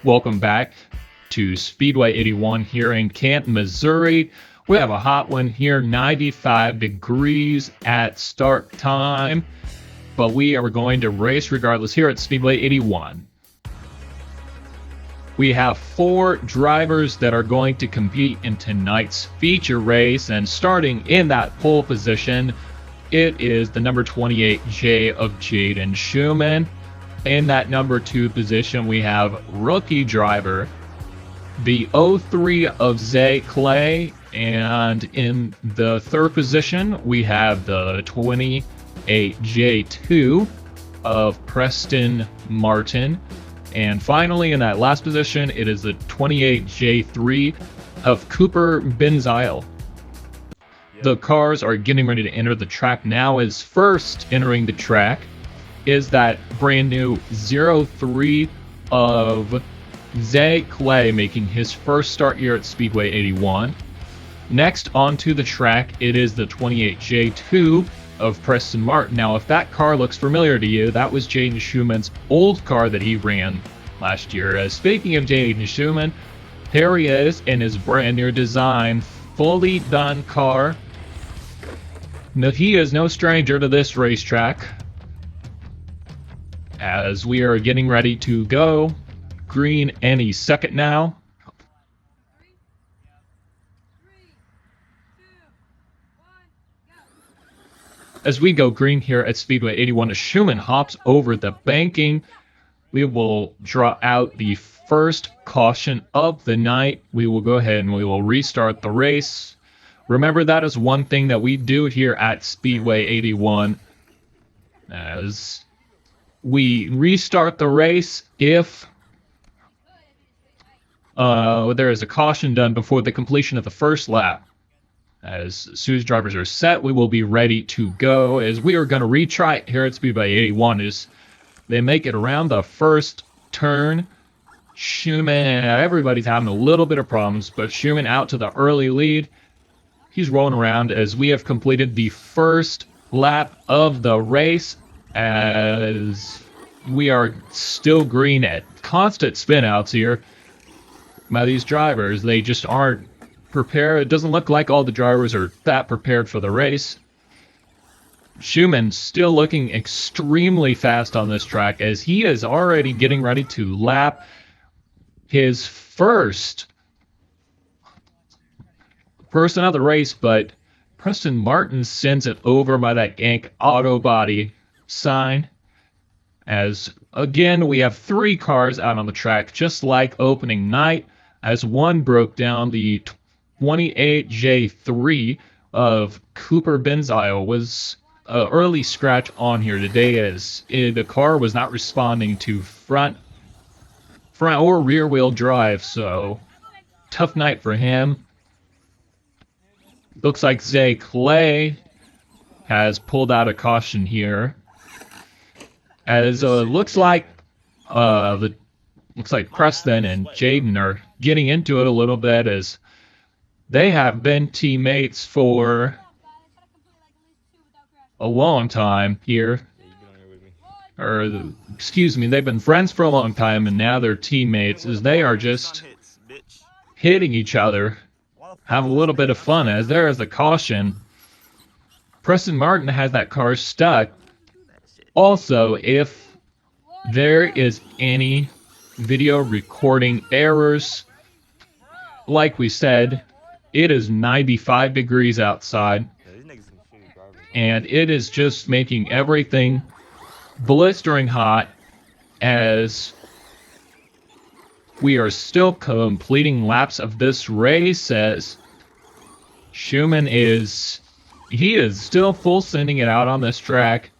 Welcome back to Speedway 81 here in Canton, Missouri. We have a hot one here, 95 degrees at start time, but we are going to race regardless here at Speedway 81. We have 4 drivers that are going to compete in tonight's feature race, and starting in that pole position, it is the number 28J of Jaden Schumann. In that number 2 position, we have rookie driver, the 03 of Zay Clay, and in the 3rd position, we have the 28J2 of Preston Martin. And finally, in that last position, it is the 28J3 of Cooper Benziel. The cars are getting ready to enter the track now. As first entering the track is that brand new 03 of Zay Clay making his first start here at Speedway 81. Next onto the track, it is the 28J2 of Preston Martin. Now, if that car looks familiar to you, that was Jaden Schumann's old car that he ran last year. Speaking of Jaden Schumann, here he is in his brand new design, fully done car. Now, he is no stranger to this racetrack, as we are getting ready to go green any second now. As we go green here at Speedway 81, as Schumann hops over the banking, we will draw out the first caution of the night. We will go ahead and we will restart the race. Remember, that is one thing that we do here at Speedway 81, as we restart the race if there is a caution done before the completion of the first lap. As soon as drivers are set, we will be ready to go, as we are going to retry it here at Speedway 81 as they make it around the first turn. Schumann, everybody's having a little bit of problems, but Schumann out to the early lead. He's rolling around as we have completed the first lap of the race, as we are still green at constant spin outs here by these drivers. They just aren't prepared. It doesn't look like all the drivers are that prepared for the race. Schumann still looking extremely fast on this track, as he is already getting ready to lap his first person of the race, but Preston Martin sends it over by that Yank Auto Body sign. As again, we have 3 cars out on the track, just like opening night, as one broke down. The 28J3 of Cooper Benziel was an early scratch on here today, as the car was not responding to front or rear wheel drive, so tough night for him. Looks like Zay Clay has pulled out a caution here, as looks like Preston and Jaden are getting into it a little bit, as they have been teammates for a long time here. Or, excuse me, they've been friends for a long time, and now they're teammates, as they are just hitting each other. Have a little bit of fun, as there is a caution. Preston Martin has that car stuck. Also, if there is any video recording errors, like we said, it is 95 degrees outside, and it is just making everything blistering hot, as we are still completing laps of this race, as Schumann is still full sending it out on this track.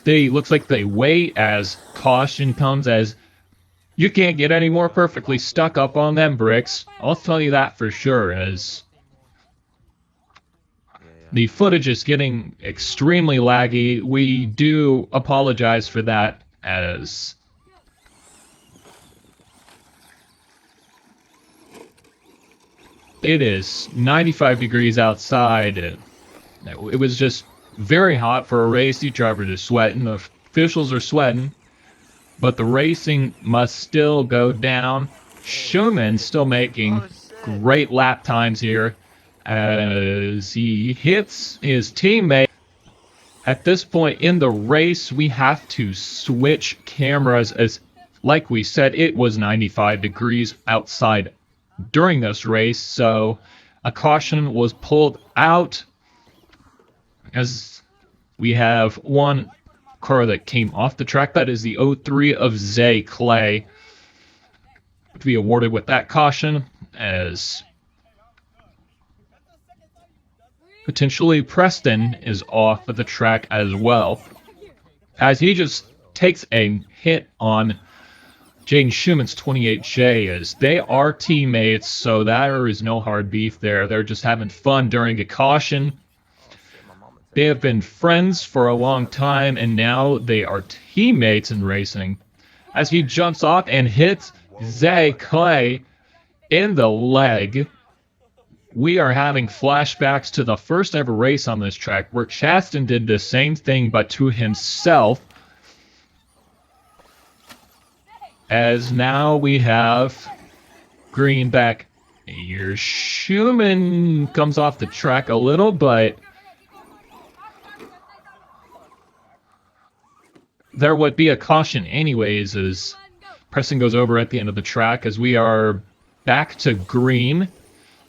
Looks like they wait as caution comes, as you can't get any more perfectly stuck up on them bricks. I'll tell you that for sure, as the footage is getting extremely laggy. We do apologize for that, as it is 95 degrees outside. It was just very hot for a race. These drivers are sweating. The officials are sweating. but the racing must still go down. Schumann still making great lap times here as he hits his teammate. At this point in the race, we have to switch cameras as, like we said, it was 95 degrees outside during this race, so a caution was pulled out as we have one car that came off the track. That is the 03 of Zay Clay to be awarded with that caution, as potentially Preston is off of the track as well, as he just takes a hit on Jaden Schumann's 28J, as they are teammates, so there is no hard beef there. They're just having fun during a caution. They have been friends for a long time, and now they are teammates in racing. As he jumps off and hits Zay Clay in the leg, we are having flashbacks to the first ever race on this track, where Chaston did the same thing, but to himself. As now we have green back here. Schumann comes off the track a little, but there would be a caution anyways, as Preston goes over at the end of the track, as we are back to green.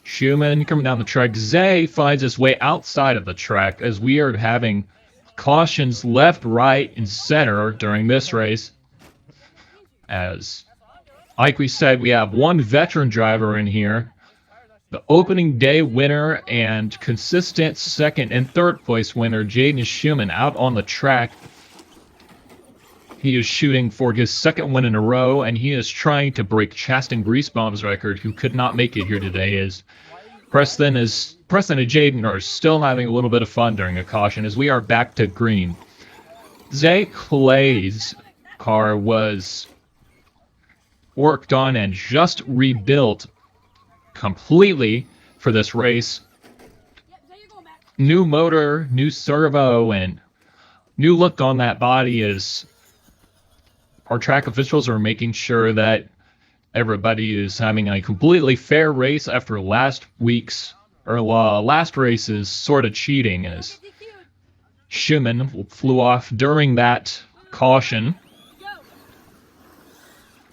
Schumann coming down the track. Zay finds his way outside of the track, as we are having cautions left, right, and center during this race. As, like we said, we have one veteran driver in here. The opening day winner and consistent second and third place winner, Jaden Schumann, out on the track. He is shooting for his second win in a row, and he is trying to break Chaston Griesbaum's record, who could not make it here today. As Preston and Jaden are still having a little bit of fun during a caution, as we are back to green. Zay Clay's car was worked on and just rebuilt completely for this race. New motor, new servo, and new look on that body, as our track officials are making sure that everybody is having a completely fair race after last race's sort of cheating, as Schumann flew off during that caution.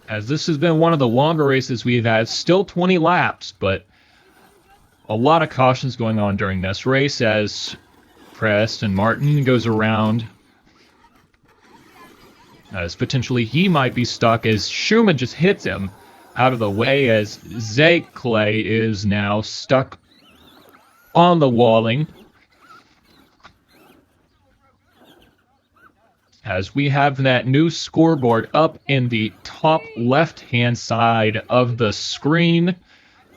As this has been one of the longer races we've had, still 20 laps, but a lot of cautions going on during this race, as Preston Martin goes around, as potentially he might be stuck, as Schumann just hits him out of the way, as Zay Clay is now stuck on the walling. As we have that new scoreboard up in the top left-hand side of the screen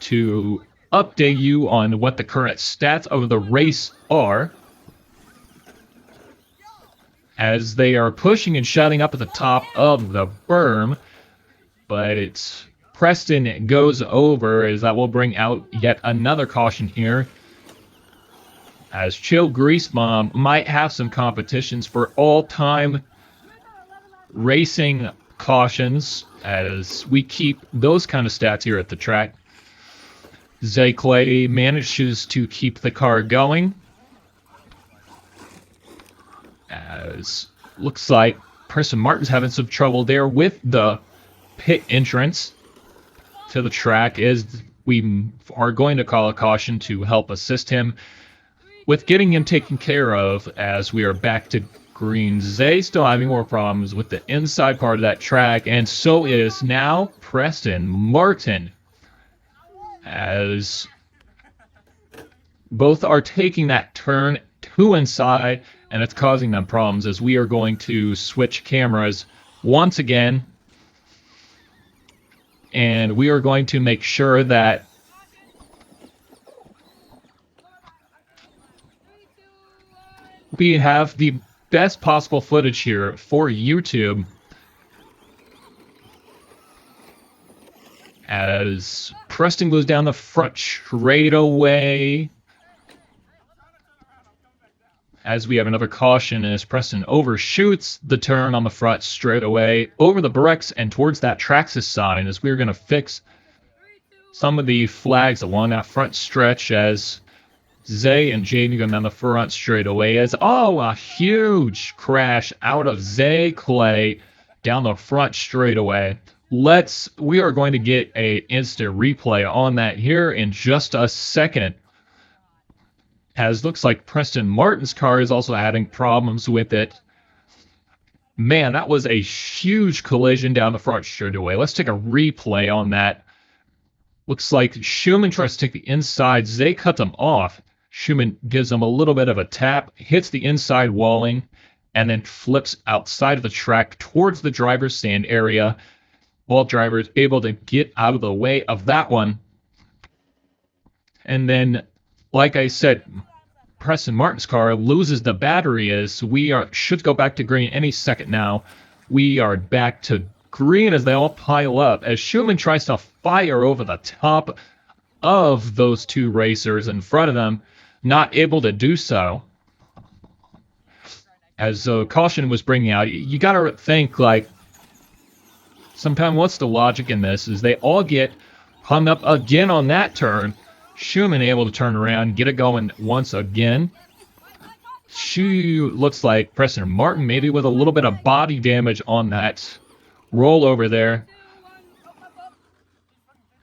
to update you on what the current stats of the race are, as they are pushing and shutting up at the top of the berm, but it's Preston goes over, as that will bring out yet another caution here, as Chill Griesbaum might have some competitions for all-time racing cautions, as we keep those kind of stats here at the track. Zay Clay manages to keep the car going, as looks like Preston Martin's having some trouble there with the pit entrance to the track, as we are going to call a caution to help assist him with getting him taken care of, as we are back to green. Zay still having more problems with the inside part of that track, and so is now Preston Martin, as both are taking that turn to inside, and it's causing them problems, as we are going to switch cameras once again, and we are going to make sure that we have the best possible footage here for YouTube, as Preston goes down the front straight away, as we have another caution as Preston overshoots the turn on the front straightaway over the bricks and towards that Traxxas sign as we're going to fix some of the flags along that front stretch as Zay and Jaden go down the front straightaway as, a huge crash out of Zay Clay down the front straightaway. We are going to get a instant replay on that here in just a second. As looks like Preston Martin's car is also having problems with it. Man, that was a huge collision down the front straightaway. Let's take a replay on that. Looks like Schumann tries to take the inside. Zay cuts him off. Schumann gives him a little bit of a tap, hits the inside walling, and then flips outside of the track towards the driver's stand area. While driver is able to get out of the way of that one. And then, like I said, Preston Martin's car loses the battery as should go back to green any second now. We are back to green as they all pile up as Schumann tries to fire over the top of those two racers in front of them, not able to do so. As caution was bringing out, you gotta think, like, sometimes what's the logic in this is they all get hung up again on that turn. Schumann able to turn around, get it going once again. Looks like Preston Martin maybe with a little bit of body damage on that rollover there.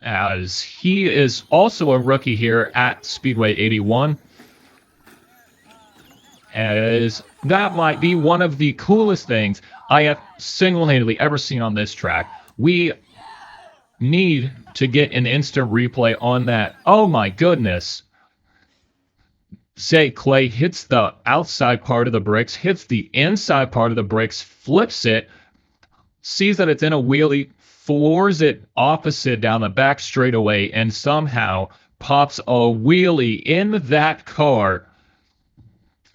As he is also a rookie here at Speedway 81. As that might be one of the coolest things I have single-handedly ever seen on this track. We need to get an instant replay on that. Oh my goodness. Zay Clay hits the outside part of the bricks, hits the inside part of the bricks, flips it, sees that it's in a wheelie, floors it opposite down the back straightaway, and somehow pops a wheelie in that car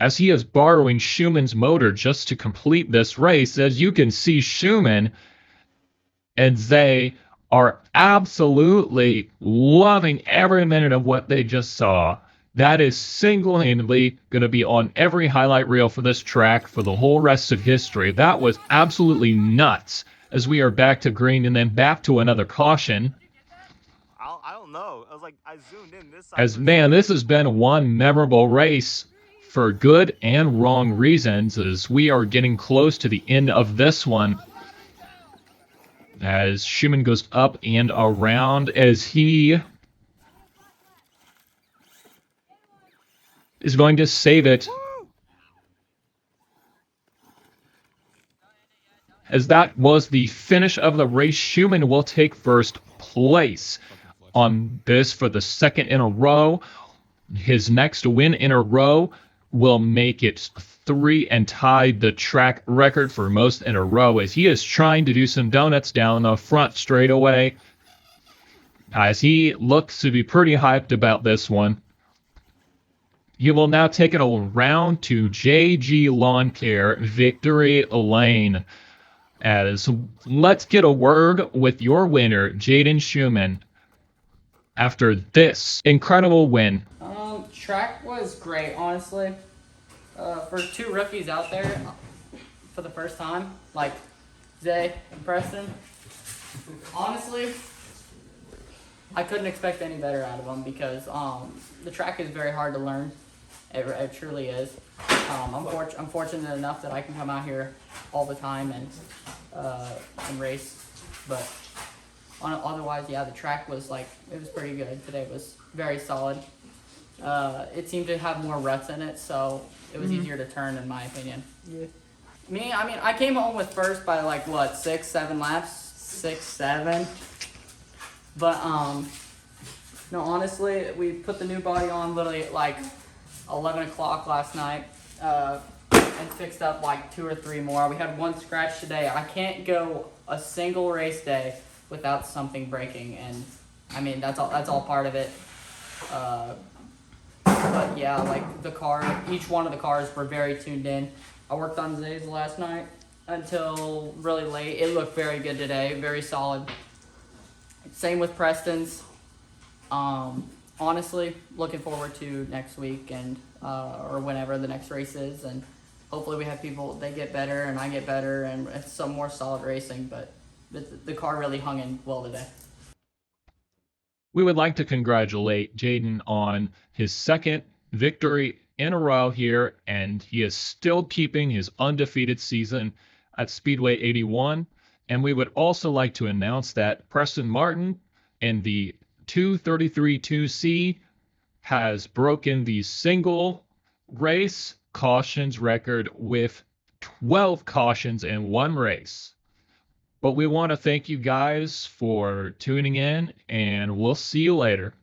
as he is borrowing Schumann's motor just to complete this race. As you can see, Schumann and Zay are absolutely loving every minute of what they just saw. That is single-handedly going to be on every highlight reel for this track for the whole rest of history. That was absolutely nuts as we are back to green and then back to another caution. I don't know. I was like, I zoomed in this side. As, man, this has been one memorable race for good and wrong reasons as we are getting close to the end of this one. As Schumann goes up and around as he is going to save it. As that was the finish of the race, Schumann will take first place on this for the second in a row. His next win in a row will make it 3 and tied the track record for most in a row as he is trying to do some donuts down the front straightaway. As he looks to be pretty hyped about this one. He will now take it around to JG Lawn Care Victory Lane. As let's get a word with your winner, Jaden Schumann, after this incredible win. Track was great, honestly. For two rookies out there for the first time, like Zay and Preston, honestly, I couldn't expect any better out of them because the track is very hard to learn. It truly is. I'm fortunate enough that I can come out here all the time and race, but otherwise, yeah, the track was it was pretty good. Today was very solid. It seemed to have more ruts in it, so it was easier to turn, in my opinion. Yeah. I came home with first by 6, 7 laps, 6, 7. But no, honestly, we put the new body on literally at 11 o'clock last night, and fixed up 2 or 3 more. We had one scratch today. I can't go a single race day without something breaking, and that's all part of it. But yeah, the car, each one of the cars were very tuned in. I worked on Zay's last night until really late. It looked very good today, very solid. Same with Preston's. Honestly, looking forward to next week and or whenever the next race is, and hopefully we have people, they get better and I get better and it's some more solid racing, but the car really hung in well today. We would like to congratulate Jaden on his second victory in a row here, and he is still keeping his undefeated season at Speedway 81. And we would also like to announce that Preston Martin in the 233-2C has broken the single race cautions record with 12 cautions in one race. But we want to thank you guys for tuning in, and we'll see you later.